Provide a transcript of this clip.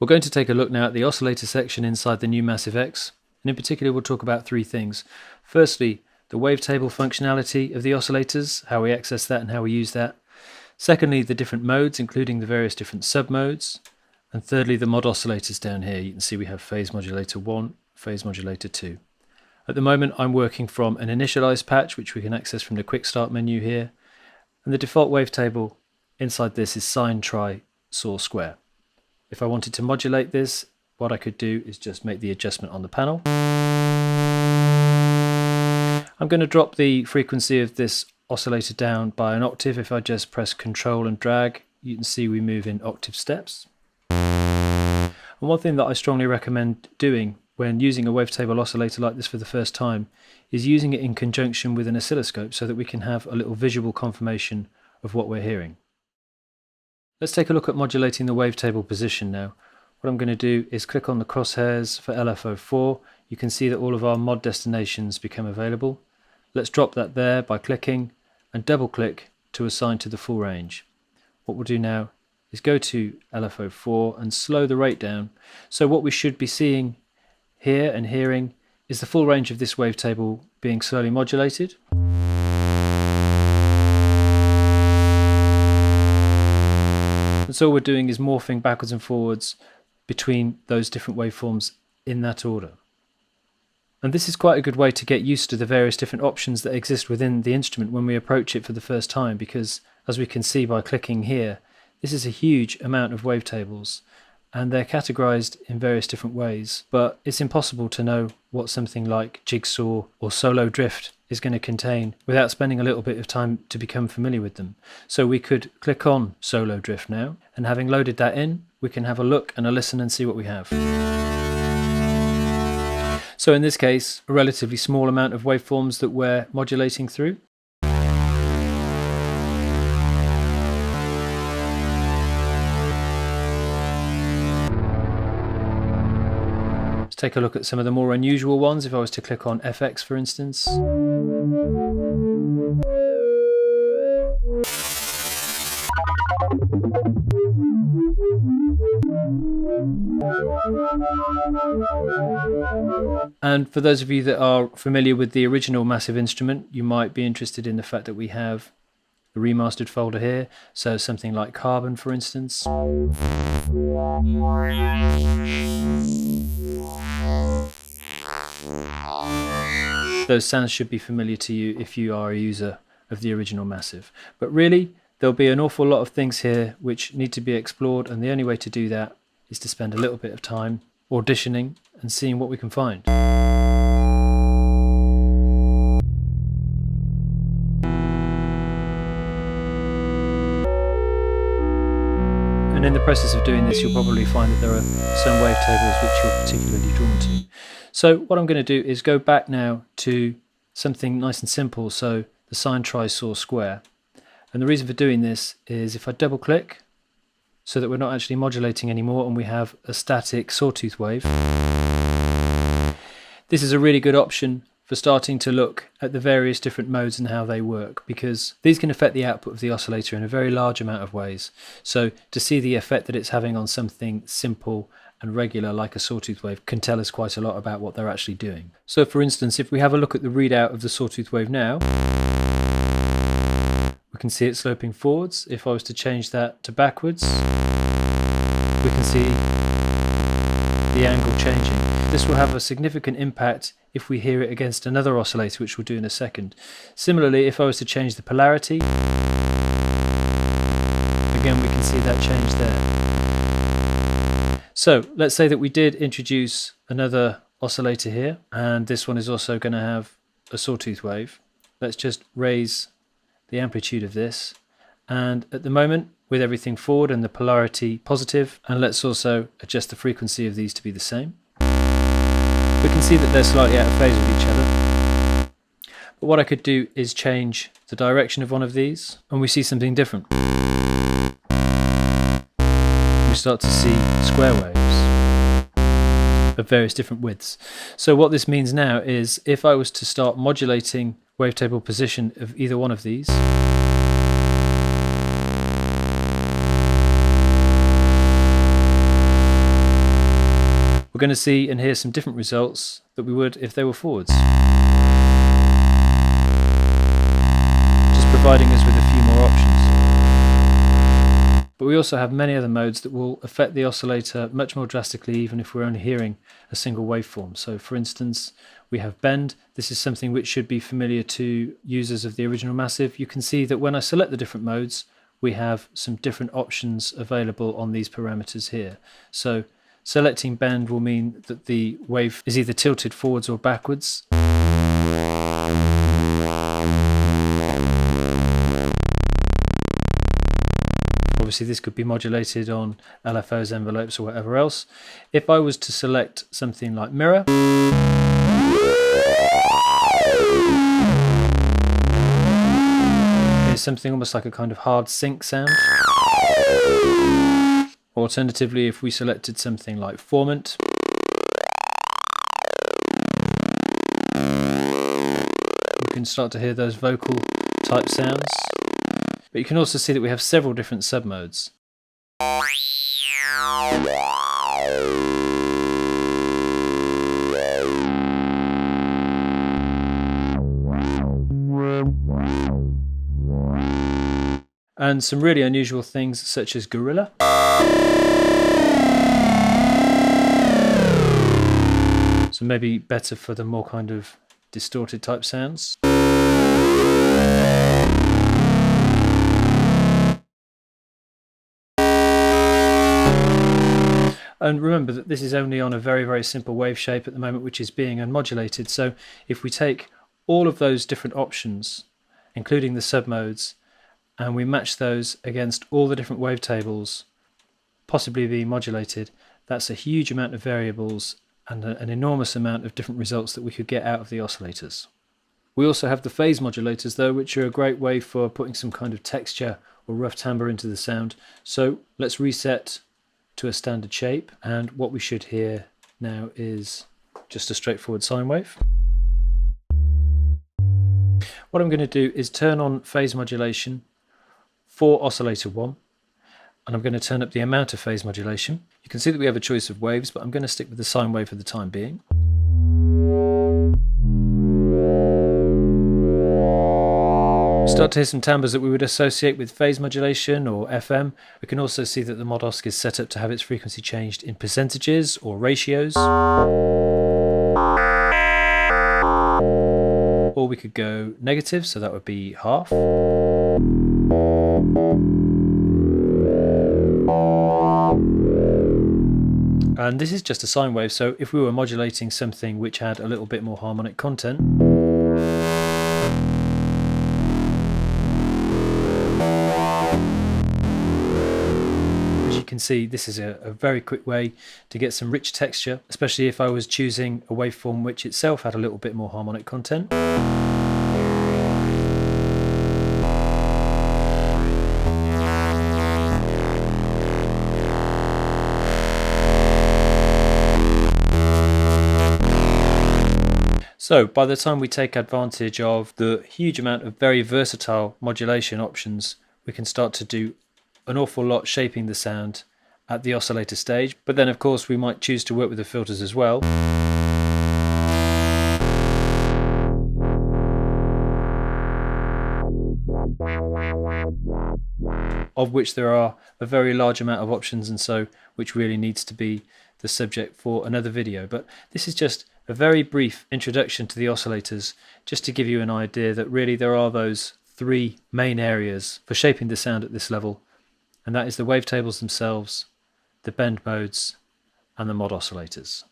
We're going to take a look now at the oscillator section inside the new Massive X, and in particular we'll talk about three things. Firstly, the wavetable functionality of the oscillators, how we access that and how we use that. Secondly, the different modes, including the various different sub-modes. And thirdly, the mod oscillators down here. You can see we have phase modulator 1, phase modulator 2. At the moment I'm working from an initialize patch, which we can access from the quick start menu here. And the default wavetable inside this is sine, tri, saw, square. If I wanted to modulate this, what I could do is just make the adjustment on the panel. I'm going to drop the frequency of this oscillator down by an octave. If I just press Control and drag, you can see we move in octave steps. And one thing that I strongly recommend doing when using a wavetable oscillator like this for the first time is using it in conjunction with an oscilloscope so that we can have a little visual confirmation of what we're hearing. Let's take a look at modulating the wavetable position now. What I'm going to do is click on the crosshairs for LFO4. You can see that all of our mod destinations become available. Let's drop that there by clicking and double click to assign to the full range. What we'll do now is go to LFO4 and slow the rate down. So what we should be seeing here and hearing is the full range of this wavetable being slowly modulated. And so all we're doing is morphing backwards and forwards between those different waveforms in that order. And this is quite a good way to get used to the various different options that exist within the instrument when we approach it for the first time, because as we can see by clicking here, this is a huge amount of wavetables and they're categorized in various different ways, but it's impossible to know what something like jigsaw or solo drift is going to contain without spending a little bit of time to become familiar with them. So we could click on solo drift now, and having loaded that in, we can have a look and a listen and see what we have. So in this case, a relatively small amount of waveforms that we're modulating through. Let's take a look at some of the more unusual ones. If I was to click on FX, for instance. And for those of you that are familiar with the original Massive instrument, you might be interested in the fact that we have the remastered folder here. So something like Carbon, for instance. Those sounds should be familiar to you if you are a user of the original Massive. But really, there'll be an awful lot of things here which need to be explored, and the only way to do that is to spend a little bit of time auditioning and seeing what we can find. And in the process of doing this, you'll probably find that there are some wavetables which you're particularly drawn to. So what I'm going to do is go back now to something nice and simple, so the sine, tri, saw, square. And the reason for doing this is if I double click, so that we're not actually modulating anymore and we have a static sawtooth wave. This is a really good option for starting to look at the various different modes and how they work, because these can affect the output of the oscillator in a very large amount of ways. So to see the effect that it's having on something simple and regular like a sawtooth wave can tell us quite a lot about what they're actually doing. So for instance, if we have a look at the readout of the sawtooth wave now, we can see it sloping forwards. If I was to change that to backwards, we can see the angle changing. This will have a significant impact if we hear it against another oscillator, which we'll do in a second. Similarly, if I was to change the polarity, again we can see that change there. So let's say that we did introduce another oscillator here, and this one is also going to have a sawtooth wave. Let's just raise the amplitude of this, and at the moment with everything forward and the polarity positive, and let's also adjust the frequency of these to be the same, we can see that they're slightly out of phase with each other. But what I could do is change the direction of one of these and we see something different. We start to see square waves of various different widths. So what this means now is if I was to start modulating wavetable position of either one of these, going to see and hear some different results that we would if they were forwards. Just providing us with a few more options. But we also have many other modes that will affect the oscillator much more drastically even if we're only hearing a single waveform. So for instance, we have bend. This is something which should be familiar to users of the original Massive. You can see that when I select the different modes, we have some different options available on these parameters here. So selecting bend will mean that the wave is either tilted forwards or backwards. Obviously this could be modulated on LFOs, envelopes or whatever else. If I was to select something like mirror, it's something almost like a kind of hard sync sound. Alternatively, if we selected something like formant, you can start to hear those vocal type sounds. But you can also see that we have several different submodes. And some really unusual things such as gorilla. So maybe better for the more kind of distorted type sounds. And remember that this is only on a very, very simple wave shape at the moment, which is being unmodulated. So if we take all of those different options, including the submodes, and we match those against all the different wavetables possibly being modulated, that's a huge amount of variables and an enormous amount of different results that we could get out of the oscillators. We also have the phase modulators though, which are a great way for putting some kind of texture or rough timbre into the sound. So let's reset to a standard shape, and what we should hear now is just a straightforward sine wave. What I'm going to do is turn on phase modulation for oscillator 1, and I'm going to turn up the amount of phase modulation. You can see that we have a choice of waves, but I'm going to stick with the sine wave for the time being. We start to hear some timbres that we would associate with phase modulation or FM. We can also see that the mod osc is set up to have its frequency changed in percentages or ratios. Or we could go negative, so that would be half. And this is just a sine wave, so if we were modulating something which had a little bit more harmonic content, you can see this is a very quick way to get some rich texture, especially if I was choosing a waveform which itself had a little bit more harmonic content. So by the time we take advantage of the huge amount of very versatile modulation options, we can start to do an awful lot shaping the sound at the oscillator stage, but then of course we might choose to work with the filters as well, of which there are a very large amount of options, and so which really needs to be the subject for another video. But this is just a very brief introduction to the oscillators, just to give you an idea that really there are those three main areas for shaping the sound at this level, and that is the wavetables themselves, the bend modes, and the mod oscillators.